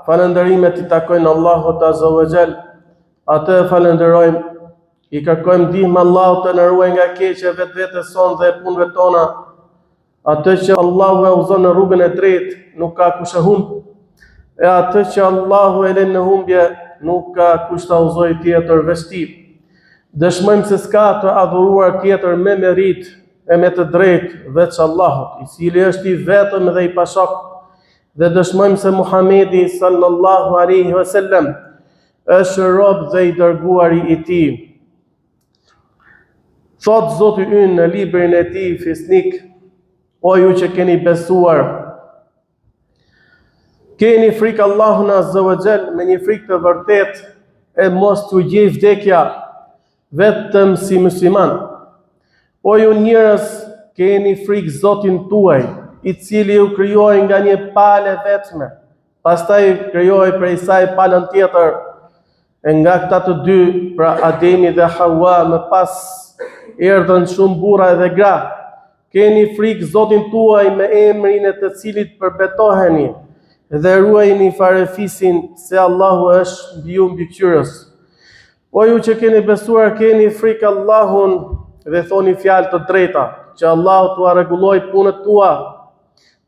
Falënderimet i takojnë Allahut Azza wa Jall. Atë falenderojmë, i kërkojmë ndihmë Allahut të na ruajë nga keqja vetvetes sonë dhe punëve tona. Atë që Allahu e udhëzon në rrugën e drejtë, nuk ka kush e humb. E atë që Allahu e lën në humbje, nuk ka kush ta udhëzojë tjetër veç tij. Dëshmojmë se s'ka të adhuruar tjetër me merit e me të drejtë veç Allahut, i cili është i vetëm dhe i pashok. Dhe dëshmojmë se Muhamedi sallallahu alaihi wasallam është rob dhe i dërguari i tij. Thot Zoti ynë në librin e tij fisnik: o ju që keni besuar, keni frikë Allahun Azza wa Jall me një frikë të vërtetë, e mos t'u gjej vdekja vetëm si musliman. O ju njerëz, keni frikë Zotin tuaj, i cili u krijoi nga një palë vetme, pastaj krijoi prej saj palën tjetër, e nga këta të dy, pra Ademi dhe Hawa, më pas erdhën shumë burra dhe gra. Keni frikë Zotin tuaj me emrin e të cilit përbetoheni, dhe ruajini farefisin, se Allahu është mbi ju mbikëqyrës. O ju që keni besuar, keni frikë Allahun dhe thoni fjalë të drejta, që Allahu t'ua rregulloj punët tua,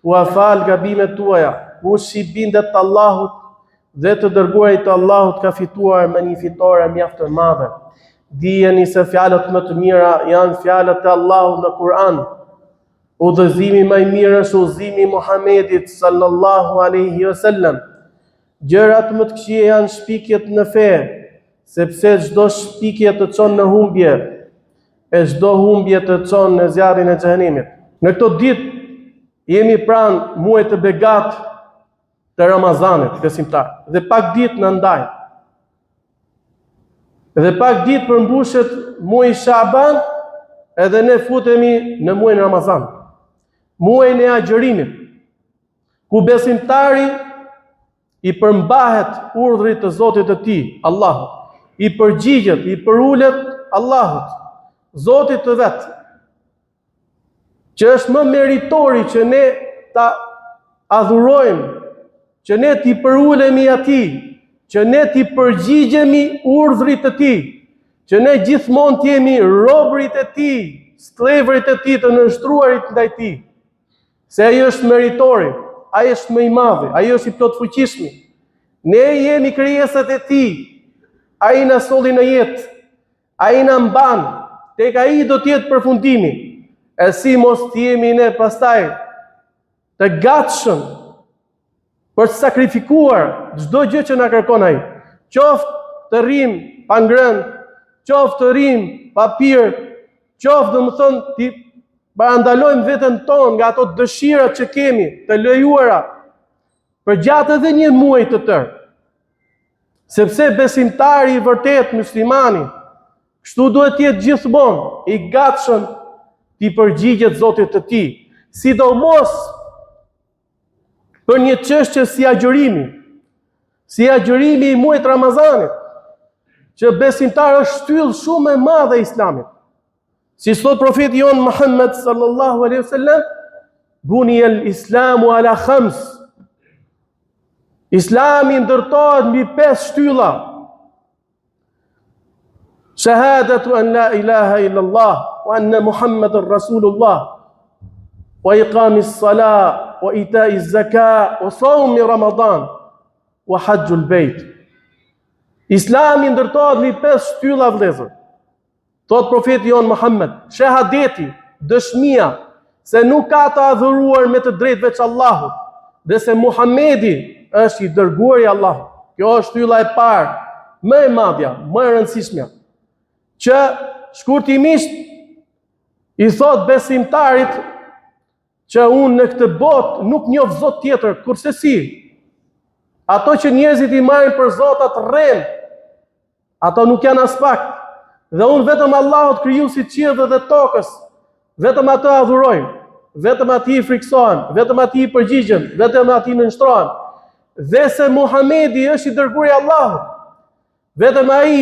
t'ua fal gabimet tuaja. Kush i bindet Allahut dhe të dërguarit të Allahut ka fituar me një fitore mjaft të madhe. Dijeni se fjalët më të mira janë fjalët e Allahut në Kur'an. Udhëzimi më i mirë është udhëzimi i Muhamedit sallallahu alaihi wasallam. Gjërat më të këqija janë shpikjet në fe, sepse çdo shpikje të çon në humbje, e çdo humbje të çon në zjarrin e xhenemit. Në këto ditë jemi pranë muajit të begat të Ramazanit, besimtar, dhe pak ditë në ndajnë. Dhe pak ditë përmbushet muaji Shaban, edhe ne futemi në muajin Ramazan, muajin e agjërimit, ku besimtari i përmbahet urdhrit të Zotit të tij, Allahut, i përgjigjet, i përulet Allahut, Zotit të vet, që është më meritori që ne ta adhurojmë, që ne t'i përulemi atij, që ne t'i përgjigjemi urdhrit të tij, që ne gjithmonë t'jemi robërit e tij, sklevërit e tij, të nënshtruarit ndaj tij, se ai është meritori, ai është më i madhi, ai është i plot fuqishëm. Ne jemi krijesat e tij, ai na solli në jetë, ai na mban, tek ai do të jetë përfundimi. E si mos t'jemi ne pastaj të gatshëm për të sakrifikuar çdo gjë që na kërkon ai. Qoftë të rrim pa ngrënë, qoftë të rrim pa pirë, qoftë domethënë ti parandalojmë veten tonë nga ato dëshirat që kemi të lejuara për gjatë edhe një muaji të tërë. Sepse besimtari i vërtet, muslimani, kështu duhet të jetë gjithmonë i gatshëm t'i përgjigjet Zotit të tij, sidomos për një çështje si agjërimi i muajit Ramazanit, që besimtar është shtyllë shumë e madhe e Islamit. Si thot profeti jon Muhammed sallallahu alaihi wasallam, buniya al-islamu ala khams. Islami ndërtohet mbi 5 shtylla. Shahadatu an la ilaha illa Allah wa anna Muhammadur Rasulullah, wa iqamis salat, wa ita'iz zakat, wa sawmi Ramadan, wa hajjul bejt. Islami ndërtohet mbi 5 shtylla, vëllezër. Thot profeti jon Muhammed, shahadeti, dëshmia se nuk ka të adhuruar me të drejtë veç Allahut, dhe se Muhamedi është i dërguari i Allahut. Kjo është shtylla e parë, më e madhja, më e rëndësishmja, që shkurtimisht i thot besimtarit që unë në këtë botë nuk njoh Zot tjetër kurse si. Ato që njerëzit i marrin për zotat rrem, ato nuk janë as pak. Dhe unë vetëm Allahut krijuesi të qiellit dhe tokës, vetëm atë adhurojmë, vetëm atij i friksohem, vetëm atij i përgjigjem, vetëm atij nënshtrohem. Dhe se Muhamedi është i dërguari i Allahut, vetëm ai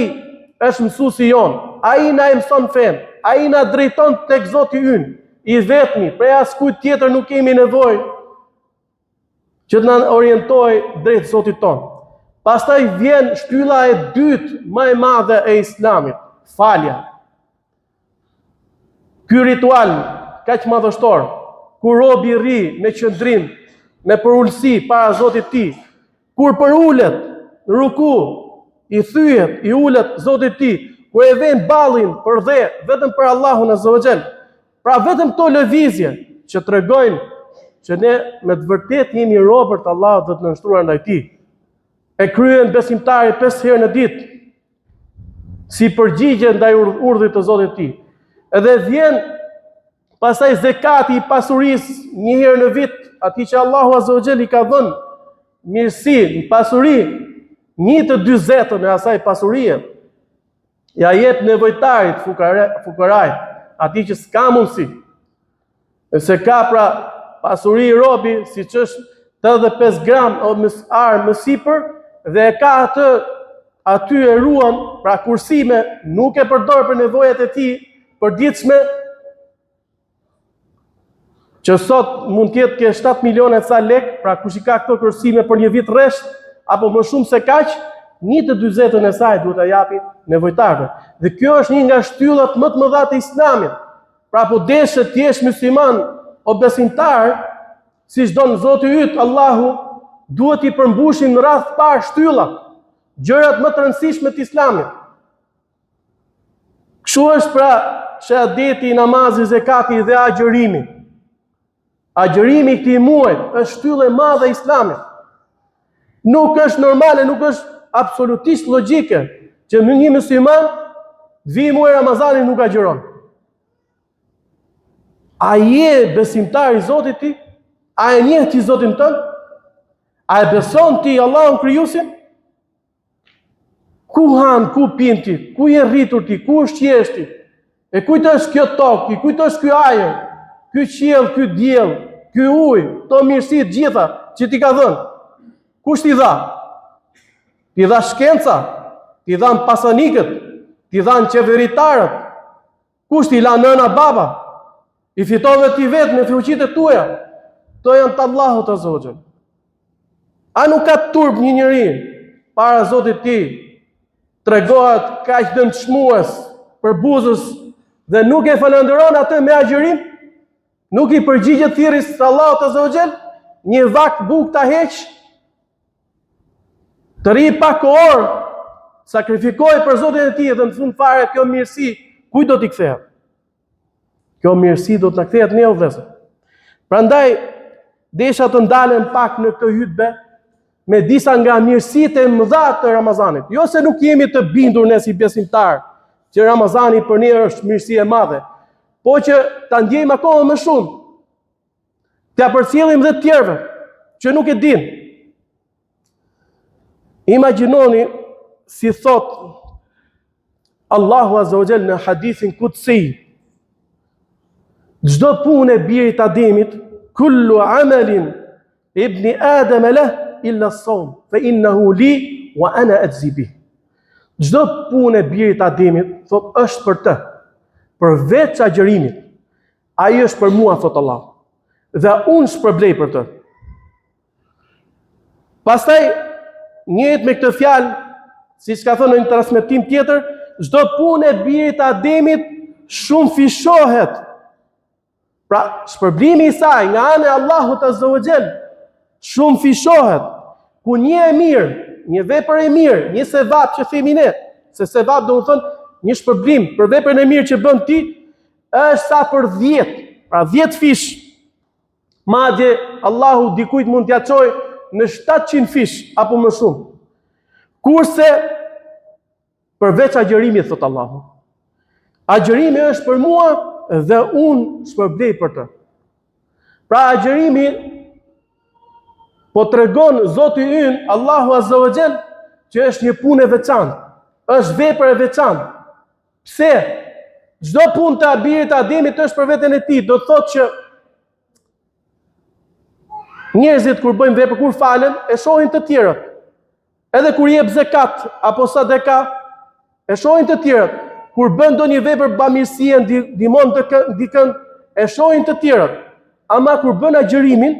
është mësuesi jon, ai na mëson fen, ai na drejton tek Zoti ynë, i vetmi, prej askujt tjetër nuk kemi nevojë. që të na orientoj drejt Zotit ton. Pastaj vjen shtylla e dytë më e madhe e Islamit, falja. Ky ritual kaq madhështor, kur robi rri me qëndrim, me përullësi para Zotit ti, kur përulet në ruku, i thyet, i ulet Zotit ti, kur e vën ballin për dhe, vetëm për Allahun Azza wa Jall. Pra vetëm këto lëvizje që tregojnë që ne me të vërtet jemi robër të Allahut dhe të nënshtruar ndaj tij. E kryen besimtari 5 herë në ditë, si përgjigje ndaj urdhrit të Zotit të tij. Edhe vjen pastaj zekati i pasurisë një herë në vit, atij që Allahu Azza wa Jall i ka dhënë mirësi, pasuri, 1/40 e asaj pasurie. Ja jep nevojtarit, fukarajt, atij që s'ka mundësi. Se ka pra pasuri i robi, siç është 85 gram arë më sipër, dhe e ka aty e ruan, pra kursime, nuk e përdor për nevojat e tij përditshme, që sot mund të jetë ke 7 miliona ca lek, pra kush i ka këto kursime për një vit rresht, apo më shumë se kaq, 1/40 e saj duhet ta japi nevojtarëve. Dhe kjo është një nga shtyllat më të mëdha të Islamit. Pra po deshet të jesh musliman o besimtar, siç don Zoti yt Allahu, duhet i përmbushim në radh të parë shtyllat, gjërat më të rëndësishme të Islamit. Kështu është pra shahadeti, namazi, zekati dhe agjërimi. Agjërimi këtij muaji është shtyllë e madhe e Islamit. Nuk është normale, nuk është absolutisht logjike që një musliman vi muaj Ramazani nuk agjeron. A je besimtar i Zotit ti? A e njeh ti Zotin tënd? A e beson ti Allahun krijuesin? Ku han, ku pin ti? Ku je rritur ti? Ku është qesh ti? E kujt është kjo tokë? Kujt është ky ajër? Ky qiell, ky diell, ky ujë, to mirësi të gjitha që ti ka dhënë. Kush t'i dha? T'i dha shkenca, t'i dhan pasanikët, t'i dhan qeveritarët. Kush t'i la nëna baba? I fitove ti vetë me fuqitë tuaja. To janë të Allahut Azza wa Jall. A nuk ka turp një njeri para Zotit ti, tregohet kaq dëmshmues për buzës dhe nuk e falenderon atë me agjërim? Nuk i përgjigjet thirrjes së Allahut Azza wa Jall? Një vak buk ta heq? Të rri pak orë, sakrifikoj për Zotin e tij dhe në fund fare kjo mirësi, kujt do t'i kthehet? Kjo mirësi do t'na kthehet ne o vëllezër. Prandaj desha të ndalem pak në këtë hutbë me disa nga mirësitë e mëdha të Ramazanit. Jo se nuk jemi të bindur ne si besimtar që Ramazani për ne është mirësi e madhe, po që ta ndjejmë akoma më shumë. T'ia përcjellim dhe të tjerëve që nuk e dinë. Imagjinoni si thot Allahu Azza wa Jall në hadithin Qudsi, çdo punë e birit Ademit, kullu amalin ibni Adem lah illa as-sawm, fa innahu li wa ana ajzi bih. Çdo punë e birit Ademit, thot është për të, përveç agjërimit. Ai është për mua, thot Allah, dhe unë shpërblej për të. Pastaj njëjt me këtë fjalë, siç ka thënë në një transmetim tjetër, çdo punë e birit Ademit shumë fishohet. Pra, shpërblimi i saj nga ana e Allahut Azza wa Jall shumë fishohet. Ku një e mirë, një vepër e mirë, një sevap që themi ne, se sevap do të thonë një shpërblim për veprën e mirë që bën ti, është sa për 10, pra 10 fish. Madje Allahu dikujt mund t'ia çojë në 700 fish apo më shumë. Kurse përveç agjërimit, thot Allahu, agjërimi është për mua dhe unë shpërblej për të. Pra agjërimi po tregon Zoti ynë Allahu Azza wa Jall që është një punë e veçantë, është vepër e veçantë. Pse? Çdo punë të birit Ademit është për veten e tij, do të thotë që njerëzit kur bëjnë vepër, kur falen, e shohin të tjerët. Edhe kur jep zekat apo sadaka, e shohin të tjerët. Kur bën ndonjë vepër bamirësie, ndihmon dikën, e shohin të tjerët. Ama kur bën agjërimin,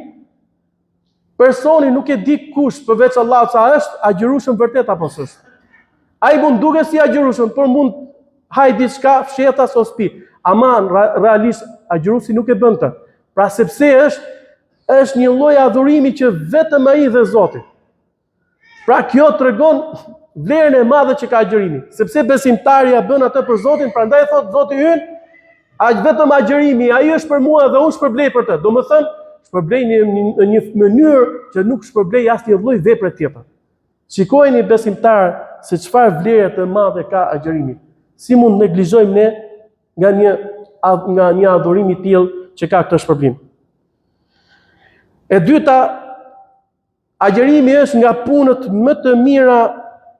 personi nuk e di kush përveç Allahut sa është agjërueshëm vërtet apo s'është. Ai mund duket si agjërueshëm, por mund haj diçka fshetas ose pi. Aman realisht agjëruesi nuk e bën të. Pra sepse është një lloj adhurimi që vetëm ai dhe Zoti. Pra kjo tregon vlerën e madhe që ka agjërimi, sepse besimtari ja bën atë për Zotin, prandaj thot Zoti ynë, aq vetëm agjërimi, ai është për mua dhe unë shpërblej për të. Domethënë, shpërblej në një mënyrë që nuk shpërblej asnjë lloj vepre tjetër. Shikojeni besimtar se çfarë vlere të madhe ka agjërimi. Si mund neglizhojmë ne nga një adhurim i tillë që ka këtë shpërblim. E dyta, agjërimi është nga punët më të mira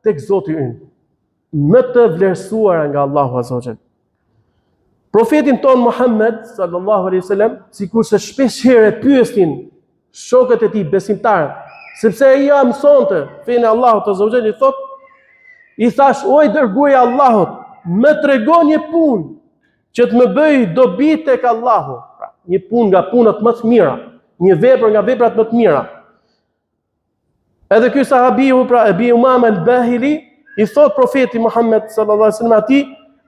tek Zoti ynë, më të vlerësuara nga Allahu Azza wa Jall. Profetin ton Muhammed sallallahu alaihi wasallam, sikurse shpesh herë pyesin shokët e tij besimtarë, sepse ai ja mësonte fenë Allahut Azza wa Jall, i thash, oj dërguari i Allahut, më tregon një punë që të më bëj dobi tek Allahu. Pra, një punë nga punët më të mira, një vepër nga veprat më të mira. Edhe ky sahabiu, pra Ebi Umama al-Bahili, i thot profeti Muhammed sallallahu alaihi wasallam atij,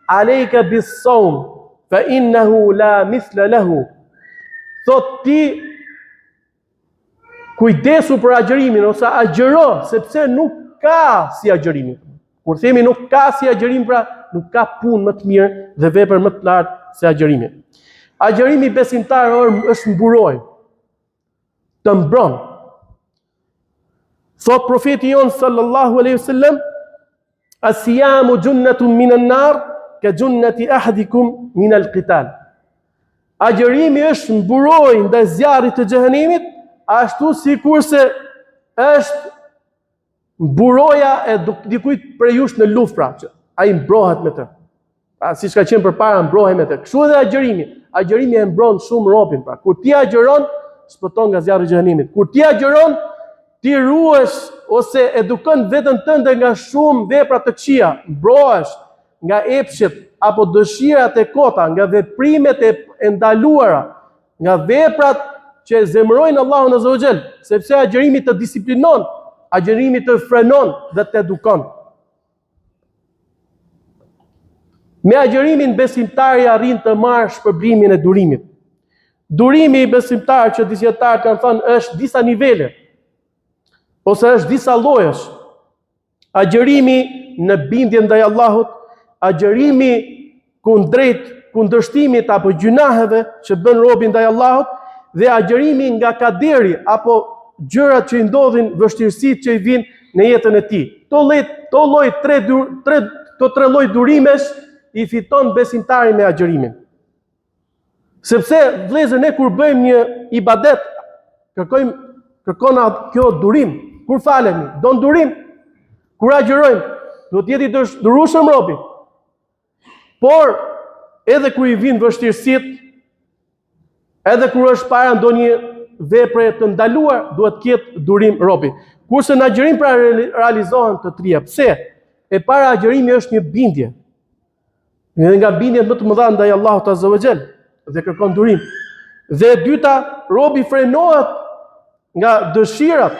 "Alejka bis-sawm, fa innahu la mithla lahu." Thot ti kujdesu për agjërimin ose agjëro, sepse nuk ka si agjërimi. Kur themi nuk ka si agjërim, pra nuk ka punë më të mirë dhe vepër më të lartë se agjërimi. Agjërimi besimtar është mburoj, të mbron. Thot profeti jon sallallahu alaihi wasallam, "As-siyamu junnatun minan nar, ka junnati ahadikum min al-qital." Agjërimi është mburoj ndaj zjarrit të xhenemit, ashtu sikurse është mburoja e dikujt prej jush në luftë, pra që ai mbrohet me të. Pra siç ka qenë përpara mbrohet me të. Kështu edhe agjërimi. Agjërimi e mbron shumë robin, pra kur ti agjëron, shpëton nga zjarri i xhenemit. Kur ti agjëron, ti ruhesh ose edukon veten tënde nga shumë vepra të këqija, mbrohesh nga epshet apo dëshirat e kota, nga veprimet e ndaluara, nga veprat që zemërojnë Allahun Azza wa Jall, sepse agjërimi të disiplinon, agjërimi të frenon dhe të edukon. Me agjërimin besimtari arrin të marrë shpërblimin e durimit. Durimi i besimtar që dietarët kanë thënë është disa nivele, ose është disa llojesh. Agjërimi në bindje ndaj Allahut, agjërimi kundërshtimit apo gjunaheve që bën robi ndaj Allahut, dhe agjërimi nga kaderi apo gjërat që i ndodhin, vështirësitë që i vijnë në jetën e tij. Këto tre lloj durimesh i fiton besimtari me agjërimin. Sepse vëllezër, ne kur bëjmë një ibadet, kërkon kjo durim. Kur falemi, don durim. Kur agjërojmë, do të jetë i durueshëm robi. Por edhe kur i vijnë vështirësitë, edhe kur është para ndonjë vepre të ndaluar, duhet të ketë durim robi. Kurse në agjërim pra realizohen të trija. Pse? E para, agjërimi është një bindje. Dhe nga bindjet më të mëdha ndaj Allahut Azza wa Jall dhe kërkon durim. Dhe e dyta, robi frenohet nga dëshirat,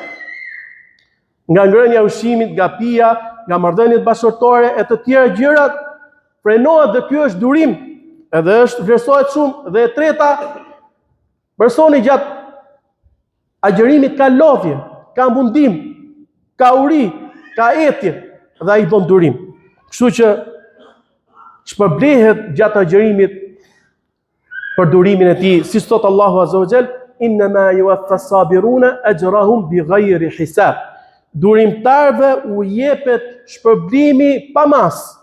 nga ngrënia e ushqimit, nga pija, nga marrëdhëniet bashkëtorë e të tjera gjërat, frenohet dhe ky është durim, edhe është vlerësohet shumë. Dhe e treta, personi gjatë agjërimit ka lodhje, ka mundim, ka uri, ka etje dhe ai bën durim. Kështu që shpërblehet gjatë agjërimit për durimin e tij, si thot Allahu Azza wa Jall, "Innama yuwaffas sabiruna ajrahum bighayri hisab." Durimtarve u jepet shpërblimi pa mas.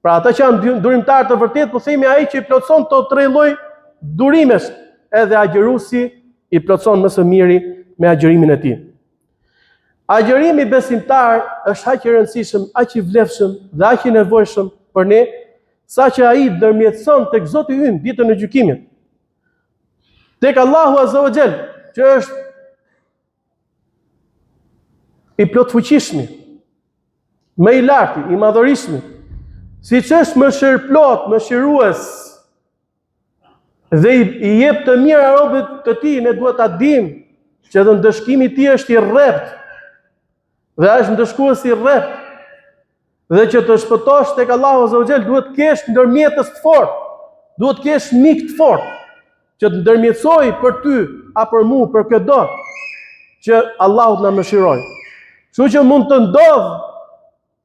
Pra ata që janë durimtarë të vërtet, po themi ai që i plotson të tre lloj durimesh, edhe agjëruesi i plotson më së miri me agjërimin e tij. Agjërimi besimtar është aq i rëndësishëm, aq i vlefshëm dhe aq i nevojshëm për ne, saqë ai ndërmjetëson tek Zoti ynë ditën e gjykimit. Tek Allahu Azza wa Jall, që është i plotfuqishmi, më i larti, i madhërishmi, siç është mëshirëplot, mëshirues, dhe i jep të mira robët të tij, ne duhet ta dimë që edhe ndëshkimi i tij është i rrept, dhe është ndëshkues i rrept, dhe që të shpëtosh tek Allahu Azza wa Jall duhet të kesh ndërmjetës të fortë, duhet të kesh mik të fortë që të ndërmjetësoj për ty, a për mua, për këdo, që Allahu të na mëshiroj. Kështu që mund të ndodh,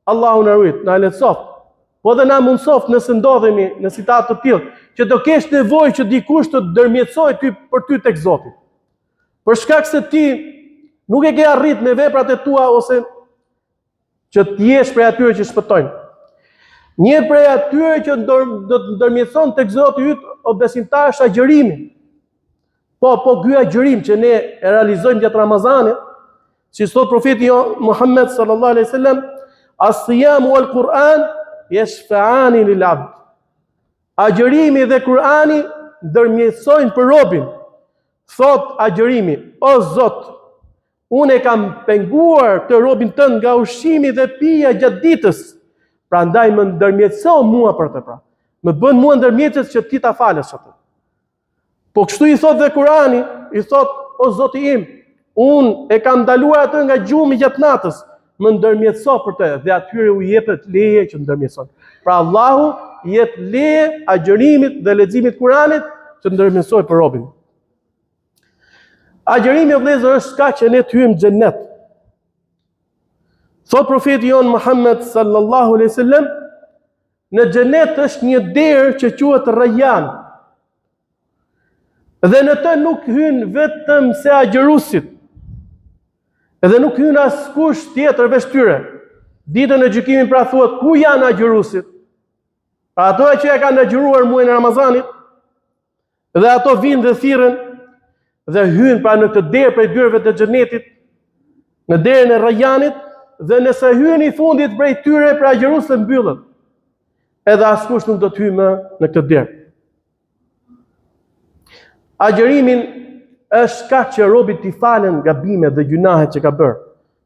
Allahu na rujt, na lehtësoft, po dhe na mundsoft nëse ndodhemi në situatë të tillë, që do kesh nevojë që dikush të ndërmjetësoj ty për ty tek Zoti. Për shkak se ti nuk e ke arrit me veprat e tua ose që të jesh prej atyre që shpëtojnë. Një prej atyre që do të ndërmjetëson tek Zoti yt o besimtar është agjërimi. Po ky agjërim që ne e realizojmë gjatë Ramazanit, si thot profeti Muhammed sallallahu alaihi wasallam, as-siyam wal Quran yashfa'ani lil 'abd. Agjërimi dhe Kurani ndërmjetësojnë për robin. Thot agjërimi, o Zot, unë e kam penguar të robin tënd nga ushqimi dhe pija gjatë ditës, prandaj më ndërmjetëso mua për të pra. Më bën mua ndërmjetës që ti ta falësh atë. Po kështu i thot dhe Kurani, i thot, o Zoti im, unë e kam ndaluar atë nga gjumi gjatë natës, më ndërmjetëso për të, dhe atyre u jepet leje që ndërmjetëson. Pra Allahu i jep leje agjërimit dhe leximit Kuranit që ndërmjetësoj për robin. Agjërimi o vëllezër është shkak që ne të hyjmë në xhennet. Thot profeti jon Muhammed sallallahu alaihi wasallam, në xhenet është një derë që quhet Rayyan. Dhe në të nuk hyn vetëm se agjërusit. Edhe nuk hyn askush tjetër veç tyre. Ditën e gjykimit pra thuhet, ku janë agjërusit? Pra ato që e kanë agjëruar muajin e Ramazanit, dhe ato vinë dhe thirrën dhe hyn pra në këtë derë prej dyrave të xhenetit, në derën e Rayyanit, dhe nëse hyn i fundit prej tyre pra agjërusë mbyllet. Edhe askush nuk do të hyjë më në këtë derë. Agjërimin është shkak që robit t'i falen gabimet dhe gjunahet që ka bërë.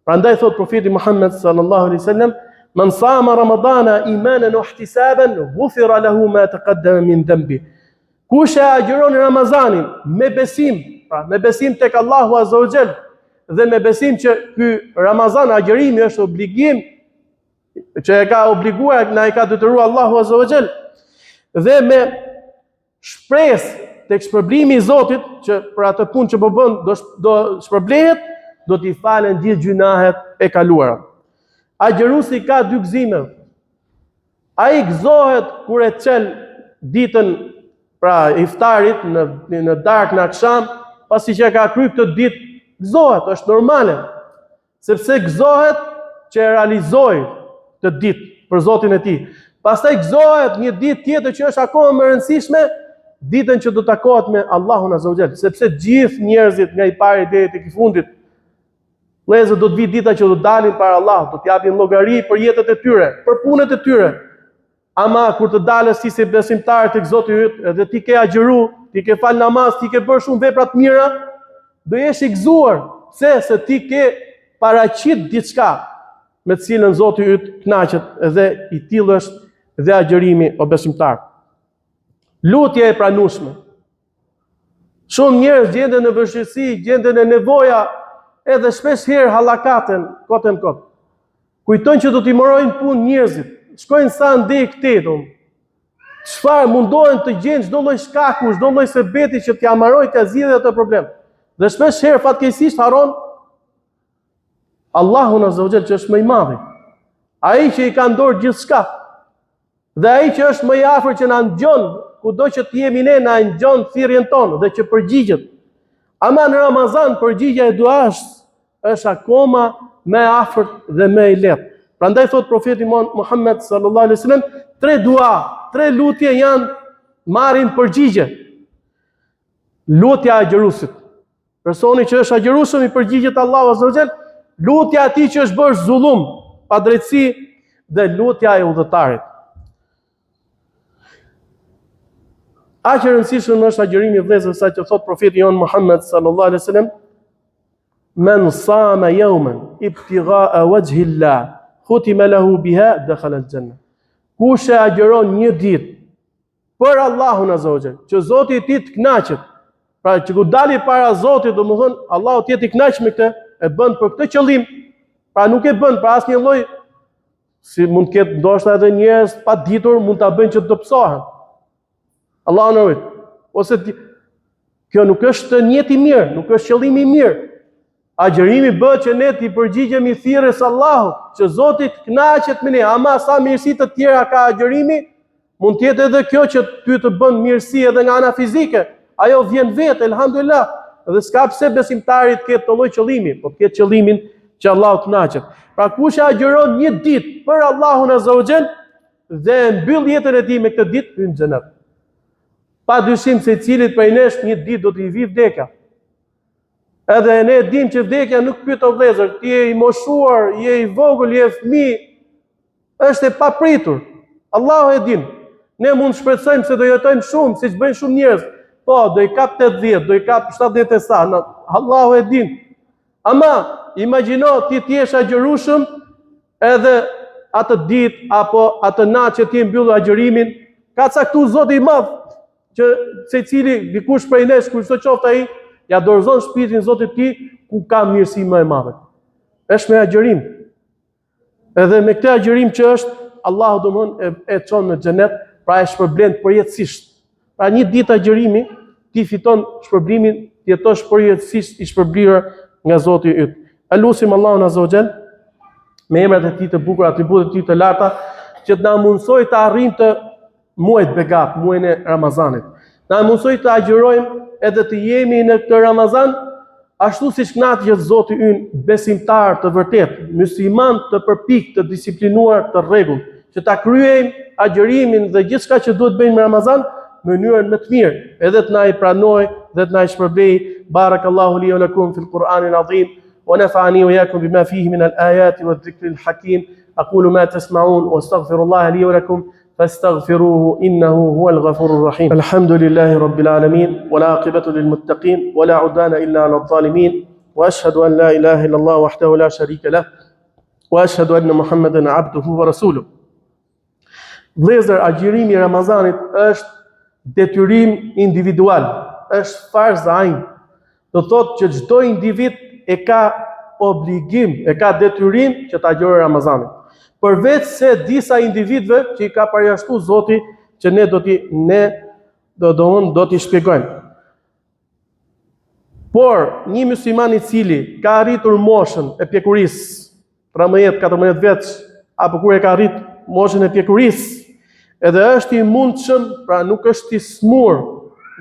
Prandaj thot profeti Muhammed sallallahu alaihi wasallam, "Man sama Ramadana imanan wa ihtisaban, ghufira lahu ma taqaddama min dhanbi." Kush e agjëron Ramazanin me besim, pra me besim tek Allahu Azza wa Jall, dhe me besim që ky Ramazan agjërimi është obligim që e ka obliguar, na e ka detyruar Allahu Azza wa Jall, dhe me shpresë tek shpërblimi i Zotit që për atë punë që po bën do shpërblehet, do t'i falen gjithë gjunahet e kaluara. Agjërusi ka dy gëzime. Ai gëzohet kur e çel ditën pra iftarit në darkë në akşam, pasi që ka kryer këtë ditë, gëzohet, është normale, sepse gëzohet që e realizoi këtë ditë për Zotin e tij. Pastaj gëzohet një ditë tjetër që është akoma më e rëndësishme, ditën që do takohet me Allahun Azza wa Jall, sepse gjithë njerëzit nga i pari deri tek i fundit, vëllezër, do të vi dita që do dalin para Allahut, do t'japin llogari për jetët e tyre, për punët e tyre. Ama kur të dalësh si besimtar tek Zoti yt, edhe ti ke agjëru, ti ke fal namaz, ti ke bërë shumë vepra të mira, do jesh i gëzuar, se ti ke paraqit diçka me të cilën Zoti yt kënaqet, dhe i tillë është dhe agjërimi o besimtar. Lutja e pranueshme. Shumë njerëz gjenden në vështirësi, gjenden në nevoja, edhe shpesh herë hallakaten kotën kot. Kujtojnë që do t'i morojnë punë njerëzit, shkojnë sa ndej këtej. Çfarë mundohen të gjejnë çdo lloj shkaku, çdo lloj sebeti që t'ia marrojë t'ia zgjidhë atë problem. Dhe shpesh herë fatkeqësisht harron Allahun Azza wa Jall që është më i madh. Ai që i ka dorë gjithçka. Dhe ai që është më i afër që na ndjon, kudo që të jemi ne, na ngjon thirrjen tonë dhe që përgjigjet. Ama në Ramazan përgjigja e duash është akoma më e afërt dhe më e lehtë. Prandaj thot profeti Muhammed sallallahu alaihi wasallam, 3 dua, 3 lutje janë marrin përgjigje. Lutja e agjërusit. Personi që është agjërueshëm i përgjigjet Allahu Azza wa Jall, lutja atij që është bërë zullum, padrejtësi, dhe lutja e udhëtarit. Aq e rëndësishëm është agjërimi vëllezër, sa që thot profeti jon Muhammed sallallahu alaihi wasallam, "Man sama yawman ibtigha'a wajhi Allah, khutima lahu biha dakhala al-janna." Kush e agjëron një ditë për Allahun Azza wa Jall, që Zoti i tij të kënaqet, Pra që ku dali para Zotit, domethënë Allahu të jetë i kënaqur me këtë, e bën për këtë qëllim. Pra nuk e bën për asnjë lloj, si mund të ketë ndoshta edhe njerëz pa ditur mund ta bëjnë që të dobësohen. Allahu na rujt. Ose kjo nuk është niyeti i mirë, nuk është qëllimi i mirë. Agjërimi bëhet që ne t'i përgjigjemi thirrjes Allahut, që Zoti të kënaqet me ne, ama sa mirësi të tjera ka agjërimi, mund të jetë edhe kjo që ty të bën mirësi edhe nga ana fizike. Ajo vjen vetë, elhamdulillah. Dhe s'ka pse besimtari të ketë të lloj qëllimi, po të ketë qëllimin që Allahu të kënaqet. Pra kush e agjeron një ditë për Allahun azza wa jall dhe mbyll jetën e tij me këtë ditë, hyn në xhenet. Pa dyshim se cilit prej nesh një ditë do t'i vi vdekja. Edhe ne dim që vdekja nuk pyet o vëllezër, ti je i moshuar, je i vogël, je fëmijë, është e papritur. Allahu e din. Ne mund shpresojmë se do jetojmë shumë, siç bëjnë shumë njerëz. Po, do i kap 80, do i kap 70 e sa. Allahu e din. Ama imagjino ti jesh agjërueshëm edhe atë ditë apo atë natë që ti mbyll agjërimin, ka caktuar Zoti i Madh që secili dikush prej nesh, kurse qoftë ai, ja dorëzon shpirtin Zotit të tij ku ka mirësi më e madhe. Është me agjërim. Edhe me këtë agjërim që është, Allahu domthon e çon në xhenet, pra e shpërblen përjetësisht. Pra një ditë agjërimi ti fiton shpërblimin, ti jetosh përjetësisht i shpërblyer nga Zoti yt. Elusim Allahun azza wa jall me emrat e tij të bukura, atributet e tij të larta, që të na mundsoj të arrijmë të muajit begat, muajin e Ramazanit. Na mundsoj të agjërojmë edhe të jemi në këtë Ramazan ashtu siç kënaqet Zoti ynë, besimtar të vërtet, musliman të përpik, të disiplinuar, të rregullt, që ta kryejmë agjërimin dhe gjithçka që duhet bëjmë në Ramazan në mënyrën më të mirë, edhe të na i pranoj dhe të na i shpërbej. Barakallahu li wa lakum fil Qur'anil azim wa nafa'ani wa iyyakum bima fihi min al-ayati wadh-dhikril hakim. Aqulu ma tasma'un wa astaghfirullaha li wa lakum فاستغفروه إنه هو الغفور الرحيم. الحمد لله رب العالمين والعاقبة للمتقين ولا عدوان إلا على الظالمين وأشهد أن لا إله إلا الله وحده لا شريك له وأشهد أن محمدا عبده ورسوله. Vëllezër, agjërimi i Ramazanit është detyrim individual, është farz ain. Do thotë që çdo individ e ka obligim, e ka detyrim që ta agjërojë Ramazanin. Përveç se disa individëve që i ka përjashtuar Zoti që ne do t'i shpjegojmë. Por një musliman i cili ka arritur moshën e pjekurisë, 13-14 vjeç, apo kur e ka arrit moshën e pjekurisë, edhe është i mundshëm, pra nuk është i smur,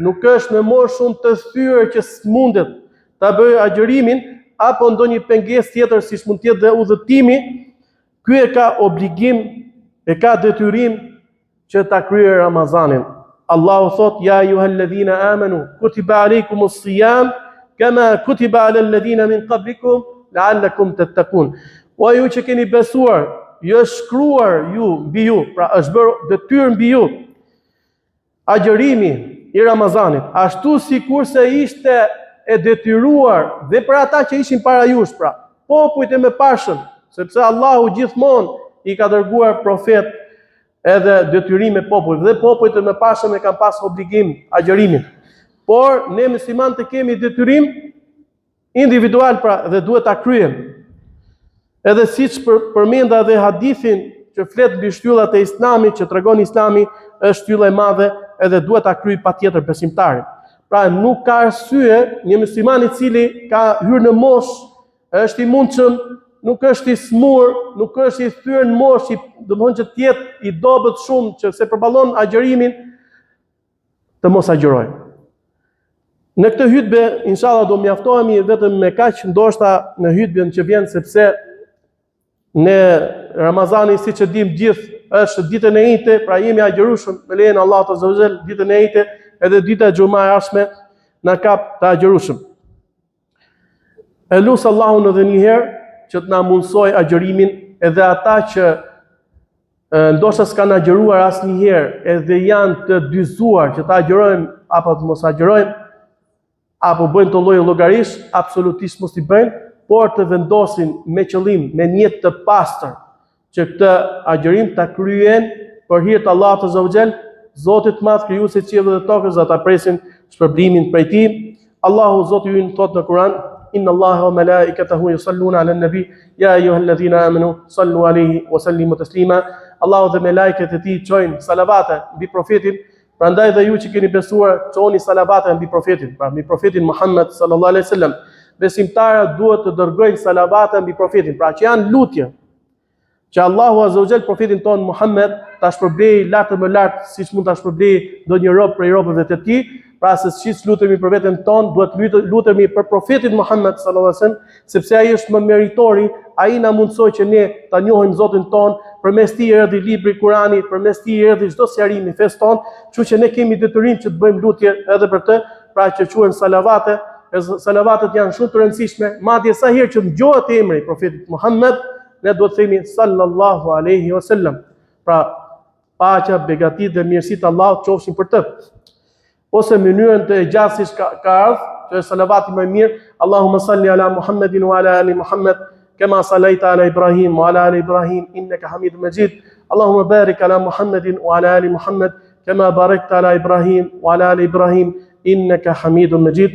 nuk është në moshë shumë të thyrë që s'mundet ta bëjë agjërimin, apo ndonjë pengesë tjetër siç mund të jetë dhe udhëtimi, ky e ka obligim, e ka detyrim që ta kryejë Ramazanin. Allahu thot: "Ya ayyuhalladhina amanu, kutiba alaykumus siyam kama kutiba alal ladhina min qablikum la'allakum tattaqun." O ju që keni besuar, ju është shkruar mbi ju, pra është bërë detyrë mbi ju agjërimi i Ramazanit, ashtu sikurse ishte e detyruar dhe për ata që ishin para jush, pra popujt e mëparshëm, sepse Allahu gjithmonë i ka dërguar profet edhe detyrime popujve, dhe popujt e mëparshëm e kanë pas obligim agjërimin. Por ne muslimanët të kemi detyrim individual, pra, dhe duhet ta kryejmë. Edhe siç përmenda dhe hadithin që flet mbi shtyllat e Islamit, që tregon Islami është shtylla e madhe edhe duhet ta kryejë patjetër besimtari. Pra nuk ka arsye një musliman i cili ka hyrë në moshë, është i mundshëm, nuk është i smur, nuk është i thyrë në moshë, domethënë që të jetë i dobët shumë që se përballon agjërimin, të mos agjërojë. Në këtë hutbë inshallah do mjaftohemi vetëm me kaq, ndoshta në hutbën që vjen, sepse në Ramazani, siç e dim gjithë, është ditën e njëjtë, pra jemi agjërueshëm me lejen e Allahut azza wa jall, ditën e njëjtë edhe dita e xumë e ardhshme na kap të agjërueshëm. Elus Allahun edhe një herë që të na mundsoj agjërimin, edhe ata që ndoshta s'kan agjëruar asnjëherë edhe janë të dyzuar që ta agjërojmë apo të mos agjërojmë, apo bëjnë të lloj llogarish, absolutisht mos i bëjnë, por të vendosin me qëllim, me niyet të pastër, që këtë agjërim ta kryejnë për hir të Allahut azza wa jall, Zotit të Madh, krijuesit të qiellit dhe tokës, ata presin shpërblimin prej Tij. Allahu Zoti ynë thot në Kur'an: Inna Allaha wa malaikatahu yusalluna 'alan nabi ya ayyuhalladhina amanu sallu 'alayhi wa sallimu taslima. Allahu dhe me lajket e tij çojnë salavate mbi profetin, prandaj dhe ju që keni besuar çoni salavate mbi profetin, pra mbi profetin Muhammed sallallahu alaihi wasallam. Besimtarët duhet të dërgojnë salavate mbi profetin, pra që janë lutje që Allahu azza wa jall profetin ton Muhammed ta shpërblej lartë më lart, siç mund ta shpërblej ndonjë rob prej robëve të tij. Pra se siç lutemi për veten ton, duhet lutemi për profetin Muhammed sallallahu alaihi wasallam, sepse ai është më meritori, ai na mundsoi që ne ta njohim Zotin ton, përmes tij erdhi libri Kurani, përmes tij erdhi çdo sqarim i fesë ton, kështu që ne kemi detyrim që të bëjmë lutje edhe për të, pra që quhen salavate. Salavatet janë shumë të rëndësishme, madje sa herë që dëgohet emri i profetit Muhammed, ne duhet të themi sallallahu alaihi wasallam. Pra paqja, begatit dhe mirësitë e Allahut qofshin për të. Ose mënyrën të gjatë siç ka ardhur, që është salavati më i mirë: Allahumma salli ala Muhammedin wa ala ali Muhammed kama sallaita ala Ibrahim wa ala ali Ibrahim innaka Hamidum Majid. Allahumma barik ala Muhammedin wa ala ali Muhammed kama barakta ala Ibrahim wa ala ali Ibrahim innaka Hamidum Majid.